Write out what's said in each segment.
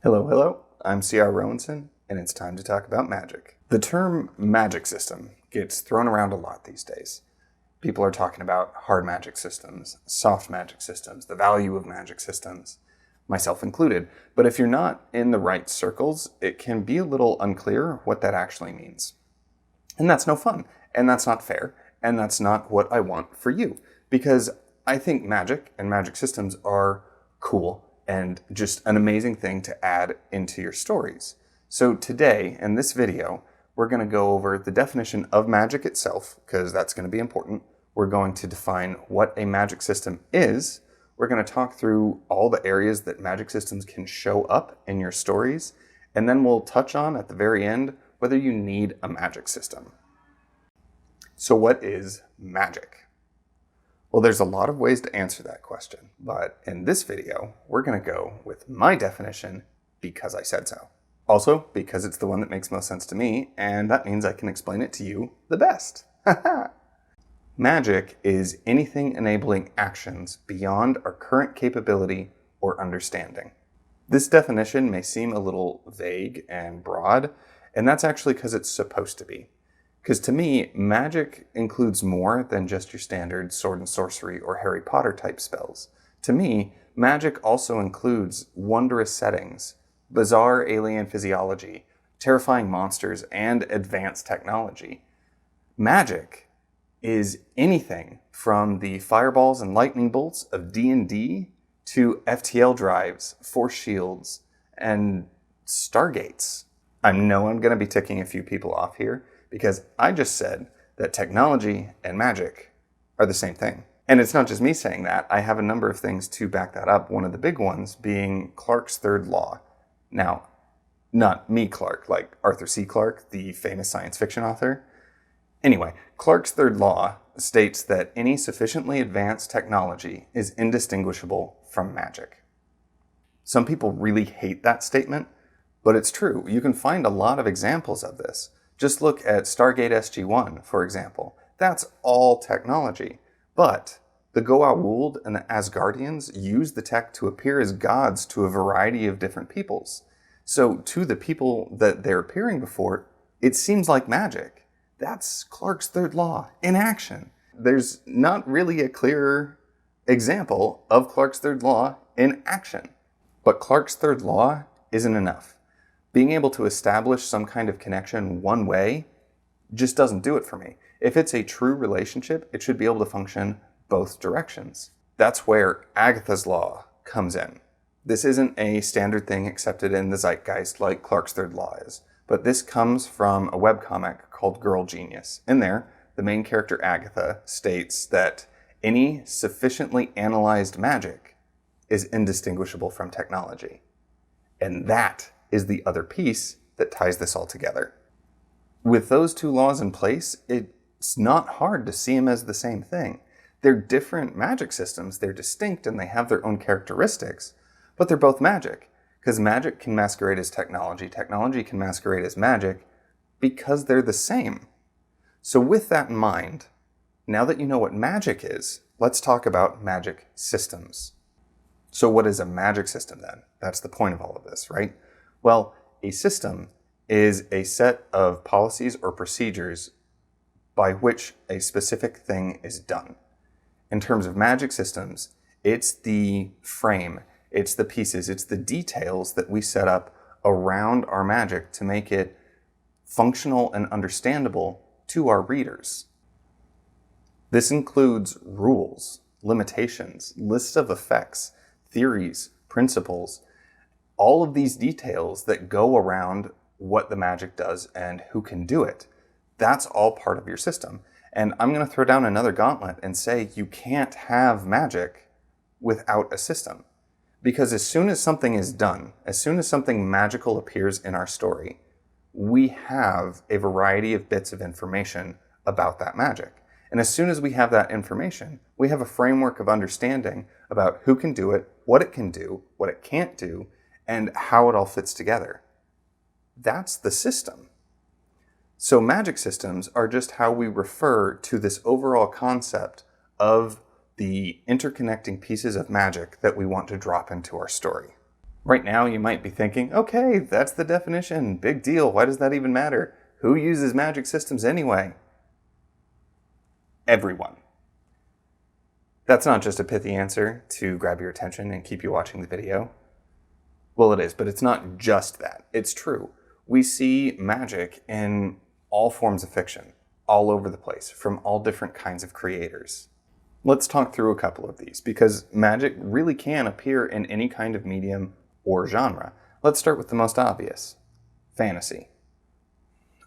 Hello, hello, I'm C.R. Rowanson, and it's time to talk about magic. The term magic system gets thrown around a lot these days. People are talking about hard magic systems, soft magic systems, the value of magic systems, myself included. But if you're not in the right circles, it can be a little unclear what that actually means. And that's no fun, and that's not fair, and that's not what I want for you. Because I think magic and magic systems are cool and just an amazing thing to add into your stories. So today, in this video, we're going to go over the definition of magic itself, because that's going to be important. We're going to define what a magic system is. We're going to talk through all the areas that magic systems can show up in your stories. And then we'll touch on, at the very end, whether you need a magic system. So what is magic? Well, there's a lot of ways to answer that question, but in this video, we're going to go with my definition because I said so. Also, because it's the one that makes most sense to me, and that means I can explain it to you the best. Magic is anything enabling actions beyond our current capability or understanding. This definition may seem a little vague and broad, and that's actually because it's supposed to be. Because to me, magic includes more than just your standard sword and sorcery or Harry Potter type spells. To me, magic also includes wondrous settings, bizarre alien physiology, terrifying monsters, and advanced technology. Magic is anything from the fireballs and lightning bolts of D&D to FTL drives, force shields, and stargates. I know I'm going to be ticking a few people off here, because I just said that technology and magic are the same thing. And it's not just me saying that. I have a number of things to back that up. One of the big ones being Clarke's third law. Now, not me, Clarke, like Arthur C. Clarke, the famous science fiction author. Anyway, Clarke's third law states that any sufficiently advanced technology is indistinguishable from magic. Some people really hate that statement, but it's true. You can find a lot of examples of this. Just look at Stargate SG-1, for example. That's all technology. But the Goa'uld and the Asgardians use the tech to appear as gods to a variety of different peoples. So to the people that they're appearing before, it seems like magic. That's Clarke's third law in action. There's not really a clearer example of Clarke's third law in action. But Clarke's third law isn't enough. Being able to establish some kind of connection one way just doesn't do it for me. If it's a true relationship, it should be able to function both directions. That's where Agatha's law comes in. This isn't a standard thing accepted in the zeitgeist like Clarke's third law is, but this comes from a webcomic called Girl Genius. In there, the main character Agatha states that any sufficiently analyzed magic is indistinguishable from technology. And that is the other piece that ties this all together. With those two laws in place, it's not hard to see them as the same thing. They're different magic systems, they're distinct, and they have their own characteristics, but they're both magic, because magic can masquerade as technology, technology can masquerade as magic, because they're the same. So with that in mind, now that you know what magic is, let's talk about magic systems. So what is a magic system then? That's the point of all of this, right? Well, a system is a set of policies or procedures by which a specific thing is done. In terms of magic systems, it's the frame, it's the pieces, it's the details that we set up around our magic to make it functional and understandable to our readers. This includes rules, limitations, lists of effects, theories, principles, all of these details that go around what the magic does and who can do it. That's all part of your system. And I'm going to throw down another gauntlet and say you can't have magic without a system. Because as soon as something is done, as soon as something magical appears in our story, we have a variety of bits of information about that magic. And as soon as we have that information, we have a framework of understanding about who can do it, what it can't do, and how it all fits together. That's the system. So magic systems are just how we refer to this overall concept of the interconnecting pieces of magic that we want to drop into our story. Right now, you might be thinking, okay, that's the definition. Big deal. Why does that even matter? Who uses magic systems anyway? Everyone. That's not just a pithy answer to grab your attention and keep you watching the video. Well, it is, but it's not just that. It's true. We see magic in all forms of fiction, all over the place, from all different kinds of creators. Let's talk through a couple of these, because magic really can appear in any kind of medium or genre. Let's start with the most obvious, fantasy.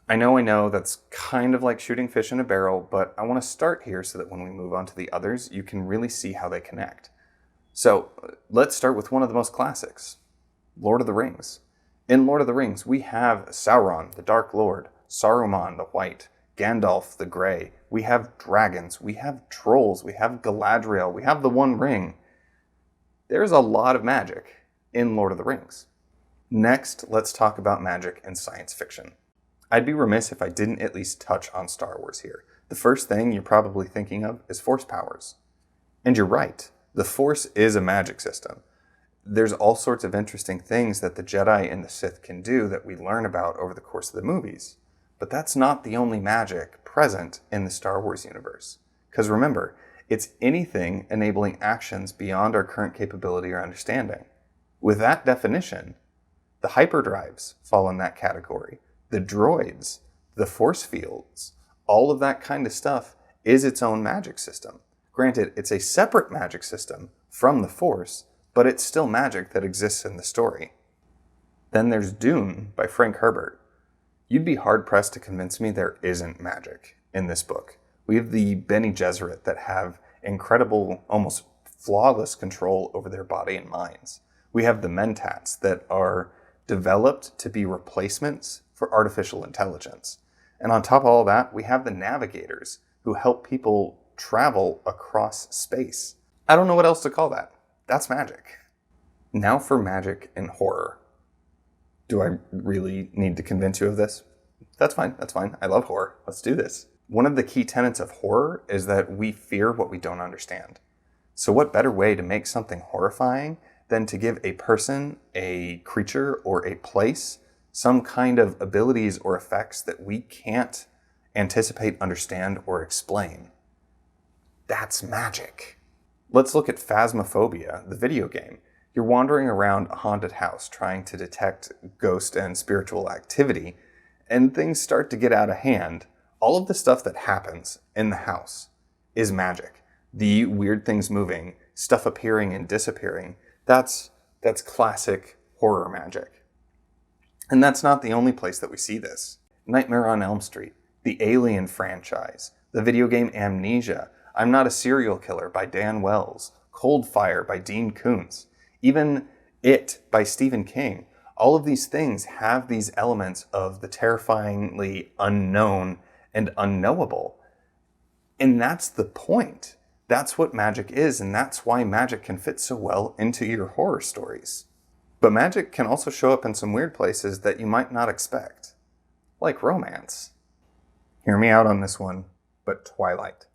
I know that's kind of like shooting fish in a barrel, but I want to start here so that when we move on to the others, you can really see how they connect. So let's start with one of the most classics, Lord of the Rings. In Lord of the Rings, we have Sauron, the Dark Lord, Saruman, the White, Gandalf, the Grey. We have dragons, we have trolls, we have Galadriel, we have the One Ring. There's a lot of magic in Lord of the Rings. Next, let's talk about magic and science fiction. I'd be remiss if I didn't at least touch on Star Wars here. The first thing you're probably thinking of is force powers. And you're right, the Force is a magic system. There's all sorts of interesting things that the Jedi and the Sith can do that we learn about over the course of the movies. But that's not the only magic present in the Star Wars universe. Because remember, it's anything enabling actions beyond our current capability or understanding. With that definition, the hyperdrives fall in that category. The droids, the force fields, all of that kind of stuff is its own magic system. Granted, it's a separate magic system from the Force, but it's still magic that exists in the story. Then there's Dune by Frank Herbert. You'd be hard-pressed to convince me there isn't magic in this book. We have the Bene Gesserit that have incredible, almost flawless control over their body and minds. We have the Mentats that are developed to be replacements for artificial intelligence. And on top of all that, we have the navigators who help people travel across space. I don't know what else to call that. That's magic. Now for magic and horror. Do I really need to convince you of this? That's fine. I love horror. Let's do this. One of the key tenets of horror is that we fear what we don't understand. So what better way to make something horrifying than to give a person, a creature, or a place some kind of abilities or effects that we can't anticipate, understand, or explain? That's magic. Let's look at Phasmophobia, the video game. You're wandering around a haunted house trying to detect ghost and spiritual activity, and things start to get out of hand. All of the stuff that happens in the house is magic. The weird things moving, stuff appearing and disappearing, that's classic horror magic. And that's not the only place that we see this. Nightmare on Elm Street, the Alien franchise, the video game Amnesia, I'm Not a Serial Killer by Dan Wells, Cold Fire by Dean Koontz, even It by Stephen King. All of these things have these elements of the terrifyingly unknown and unknowable. And that's the point. That's what magic is, and that's why magic can fit so well into your horror stories. But magic can also show up in some weird places that you might not expect, like romance. Hear me out on this one, but Twilight.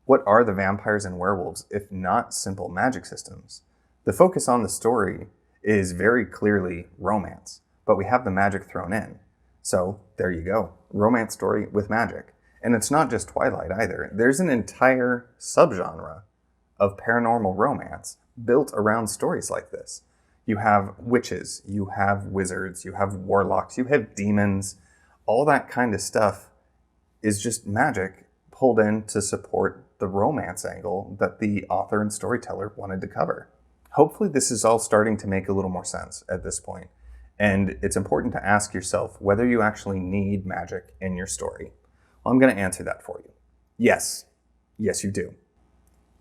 What are the vampires and werewolves if not simple magic systems? The focus on the story is very clearly romance, but we have the magic thrown in. So there you go, romance story with magic. And it's not just Twilight either. There's an entire subgenre of paranormal romance built around stories like this. You have witches, you have wizards, you have warlocks, you have demons. All that kind of stuff is just magic pulled in to support the romance angle that the author and storyteller wanted to cover. Hopefully this is all starting to make a little more sense at this point. And it's important to ask yourself whether you actually need magic in your story. Well, I'm going to answer that for you. Yes. Yes, you do.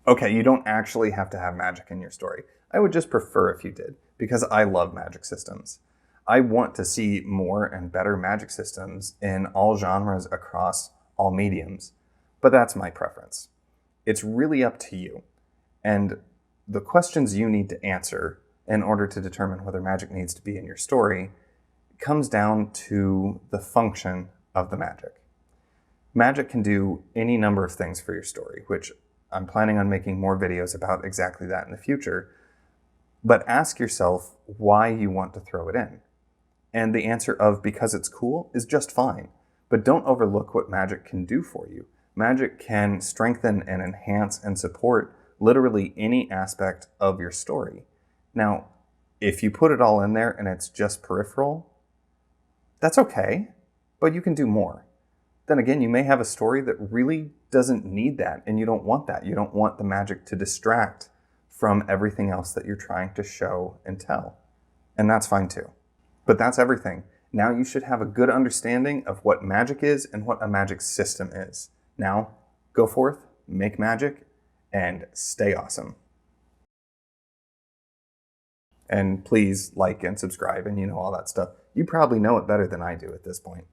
Okay, you don't actually have to have magic in your story. I would just prefer if you did, because I love magic systems. I want to see more and better magic systems in all genres across all mediums, but that's my preference. It's really up to you. And the questions you need to answer in order to determine whether magic needs to be in your story comes down to the function of the magic. Magic can do any number of things for your story, which I'm planning on making more videos about exactly that in the future. But ask yourself why you want to throw it in. And the answer of because it's cool is just fine. But don't overlook what magic can do for you. Magic can strengthen and enhance and support literally any aspect of your story. Now, if you put it all in there and it's just peripheral, that's okay, but you can do more. Then again, you may have a story that really doesn't need that, and you don't want that. You don't want the magic to distract from everything else that you're trying to show and tell. And that's fine too. But that's everything. Now you should have a good understanding of what magic is and what a magic system is. Now, go forth, make magic, and stay awesome. And please like and subscribe and all that stuff. You probably know it better than I do at this point.